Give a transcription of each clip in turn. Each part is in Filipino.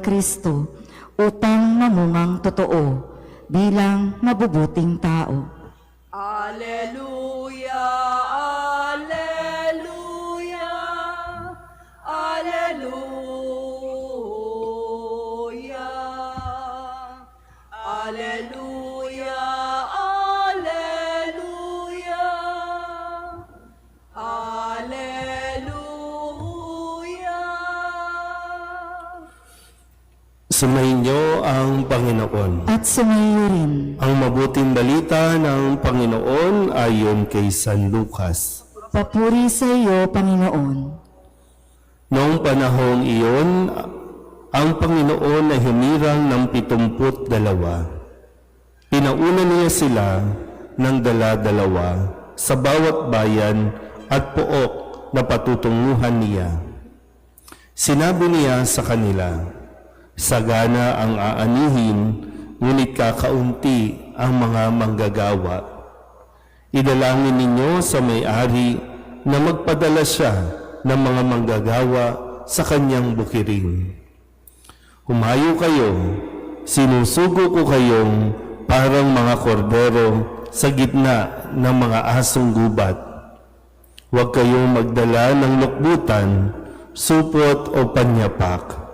Kristo upang mamungang totoo bilang mabubuting tao. Alleluia, alleluia, alleluia, alleluia, alleluia, alleluia. Sumainyo ang Panginoon. At sumayo rin. Ang mabuting balita ng Panginoon ayon kay San Lucas. Papuri sa iyo, Panginoon. Noong panahong iyon, ang Panginoon ay humirang ng 72. Pinauna niya sila ng dala-dalawa sa bawat bayan at pook na patutunguhan niya. Sinabi niya sa kanila, sagana ang aanihin, ngunit kakaunti ang mga manggagawa. Idalangin ninyo sa may-ari na magpadala siya ng mga manggagawa sa kanyang bukirin. Humayo kayo, sinusugo ko kayong parang mga kordero sa gitna ng mga asong gubat. Huwag kayong magdala ng lukbutan, supot o panyapak.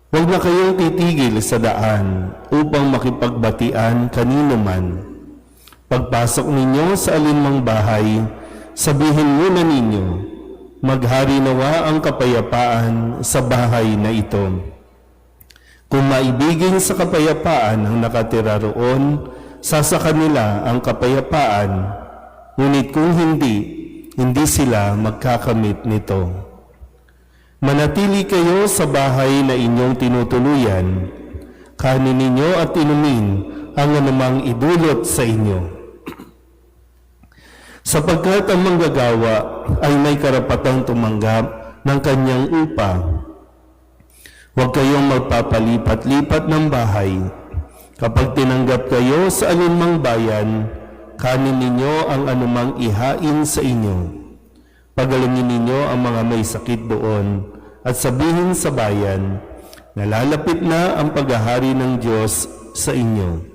Huwag na kayong titigil sa daan upang makipagbatian kanino man. Pagpasok ninyo sa alinmang bahay, sabihin muna ninyo, maghari nawa ang kapayapaan sa bahay na ito. Kung maibigin sa kapayapaan ang nakatira roon, sasaka nila ang kapayapaan, ngunit kung hindi sila magkakamit nito. Manatili kayo sa bahay na inyong tinutuluyan, kanin ninyo at inumin ang anumang idulot sa inyo. Sapagkat ang manggagawa ay may karapatang tumanggap ng kanyang upa. Huwag kayong magpapalipat-lipat ng bahay. Kapag tinanggap kayo sa alinmang bayan, kanin ninyo ang anumang ihain sa inyo. Pagalingin ninyo ang mga may sakit doon at sabihin sa bayan, nalalapit na ang paghahari ng Diyos sa inyo.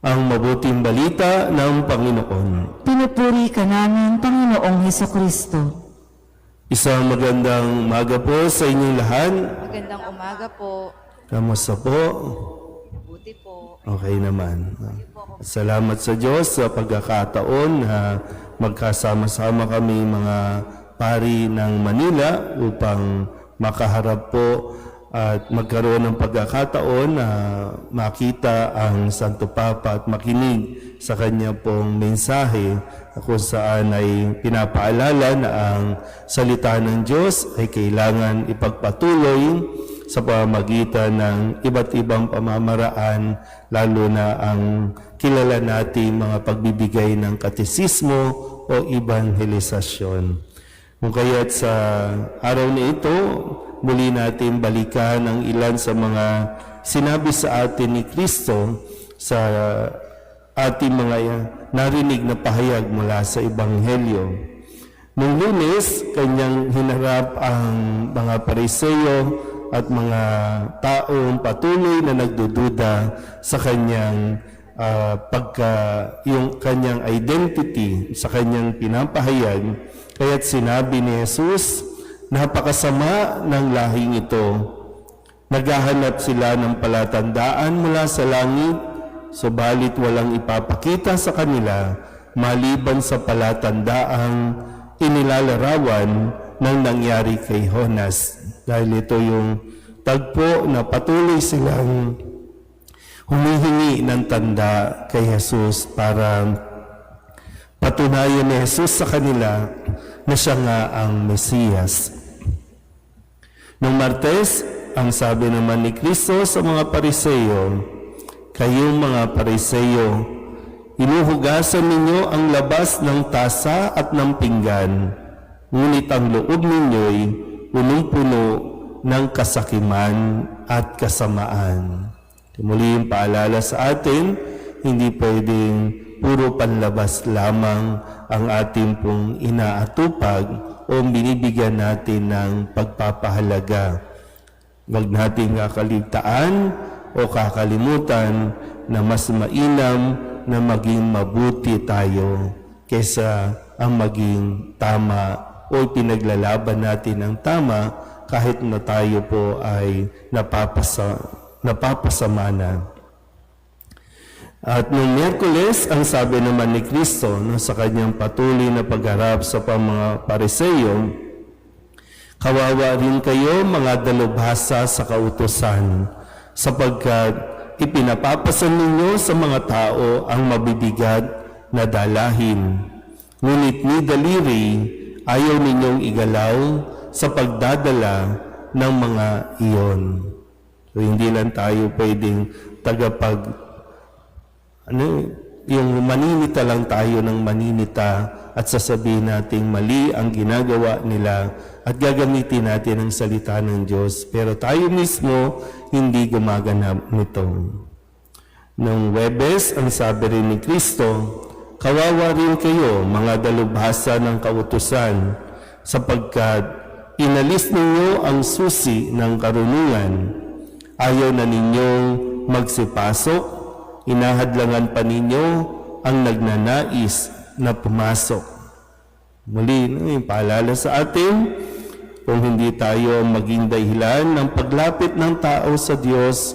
Ang mabuting balita ng Panginoon. Pinupuri ka namin, Panginoong Hesukristo. Isang magandang umaga po sa inyong lahat. Magandang umaga po. Kamusta po? Buti po. Okay naman. Salamat sa Diyos sa pagkakataon na magkasama-sama kami mga pari ng Manila upang makaharap po at magkaroon ng pagkakataon na makita ang Santo Papa at makinig sa kanya pong mensahe kung saan ay pinapaalala na ang salita ng Diyos ay kailangan ipagpatuloy sa pamamagitan ng iba't ibang pamamaraan, lalo na ang kilala nating mga pagbibigay ng katesismo o evangelisasyon. Kung kaya't sa araw na ito, muli natin balikan ang ilan sa mga sinabi sa atin ni Kristo sa ating mga narinig na pahayag mula sa Ebanghelyo. Noong Lunes, kanyang hinarap ang mga Pariseo at mga taong patuloy na nagdududa sa kanyang yung kanyang identity, sa kanyang pinapahayag. Kaya't sinabi ni Jesus, napakasama ng lahing ito. Naghahanap sila ng palatandaan mula sa langit, subalit walang ipapakita sa kanila maliban sa palatandaang inilalarawan ng nangyari kay Jonas. Dahil ito yung tagpo na patuloy silang humihingi ng tanda kay Jesus para patunayan ni Jesus sa kanila na siya nga ang Mesiyas. Noong Martes, ang sabi naman ni Kristo sa mga Pariseo, kayong mga Pariseo, inuhugasan ninyo ang labas ng tasa at ng pinggan, ngunit ang loob ninyo'y punong-puno ng kasakiman at kasamaan. Muli yung paalala sa atin, hindi pwedeng puro panlabas lamang ang ating pong inaatupag o binibigyan natin ng pagpapahalaga. Huwag nating kakaligtaan o kakalimutan na mas mainam na maging mabuti tayo kaysa ang maging tama o pinaglalaban natin ang tama kahit na tayo po ay napapasama na. At noong Miyerkules, ang sabi naman ni Kristo sa kanyang patuloy na pagharap sa mga Pariseyo, kawawa rin kayo mga dalubhasa sa kautusan, sapagkat ipinapapasan ninyo sa mga tao ang mabibigat na dalahin. Ngunit ni daliri ayaw ninyong igalaw sa pagdadala ng mga iyon. So, hindi lang tayo pwedeng yung maninita lang tayo ng maninita at sasabihin nating mali ang ginagawa nila at gagamitin natin ang salita ng Diyos. Pero tayo mismo hindi gumaganap nito. Noong Huwebes, ang sabi rin ni Kristo, kawawa rin kayo, mga dalubhasa ng kautusan, sapagkat inalis ninyo ang susi ng karunungan. Ayaw na ninyong magsipasok, inahadlangan pa ninyo ang nagnanais na pumasok. Muli, yung paalala sa atin, kung hindi tayo maging dahilan ng paglapit ng tao sa Diyos,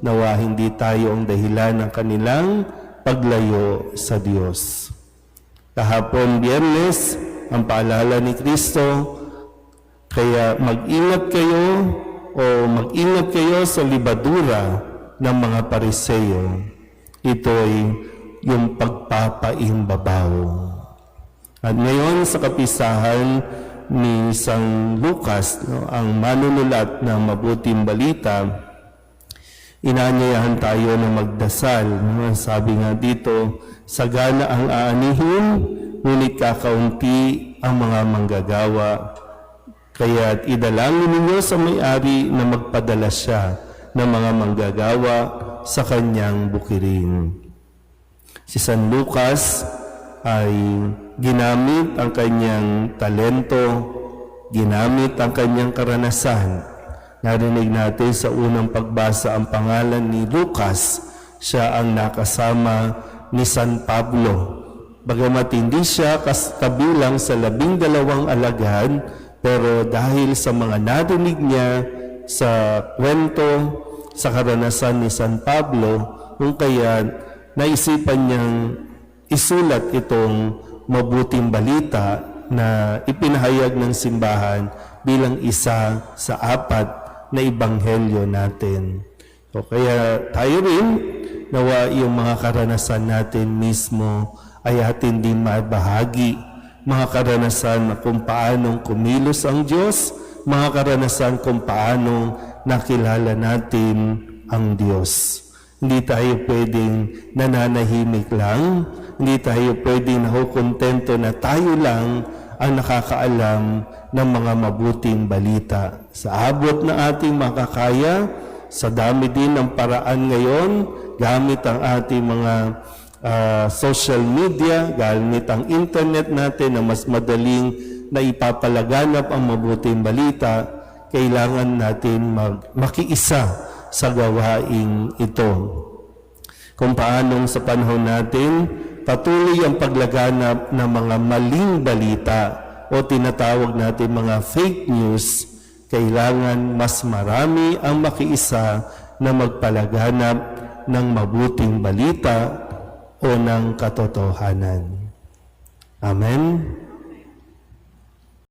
nawa hindi tayo ang dahilan ng kanilang paglayo sa Diyos. Kahapon Biyernes, ang paalala ni Kristo, kaya mag-ingat kayo sa libadura ng mga Pariseyo. Ito'y yung pagpapaimbabaw. At ngayon sa kapisahan ni San Lucas, ang manunulat ng mabuting balita, inaanyayahan tayo na magdasal. Sabi nga dito, sagana ang aanihin, ngunit kakaunti ang mga manggagawa. Kaya't idalangin ninyo sa may-ari na magpadala siya ng mga manggagawa sa kanyang bukirin. Si San Lucas ay ginamit ang kanyang talento, ginamit ang kanyang karanasan. Narinig natin sa unang pagbasa ang pangalan ni Lucas, siya ang nakasama ni San Pablo. Bagamat hindi siya kabilang sa 12 alagad, pero dahil sa mga narinig niya sa kwento, sa karanasan ni San Pablo, kung kaya naisipan niyang isulat itong mabuting balita na ipinahayag ng simbahan bilang isa sa 4 na ebanghelyo natin. So, kaya tayo rin, nawa yung mga karanasan natin mismo ay atin din mabahagi. Mga karanasan na kung paanong kumilos ang Diyos, mga karanasan kung paanong nakilala natin ang Diyos. Hindi tayo pwedeng nananahimik lang, hindi tayo pwedeng nakukontento na tayo lang ang nakakaalam ng mga mabuting balita. Sa abot ng ating makakaya, sa dami din ng paraan ngayon, gamit ang ating mga social media, gamit ang internet natin na mas madaling na ipapalaganap ang mabuting balita, kailangan natin makiisa sa gawaing ito. Kung paanong sa panahon natin, patuloy ang paglaganap ng mga maling balita o tinatawag natin mga fake news, kailangan mas marami ang makiisa na magpalaganap ng mabuting balita o ng katotohanan. Amen.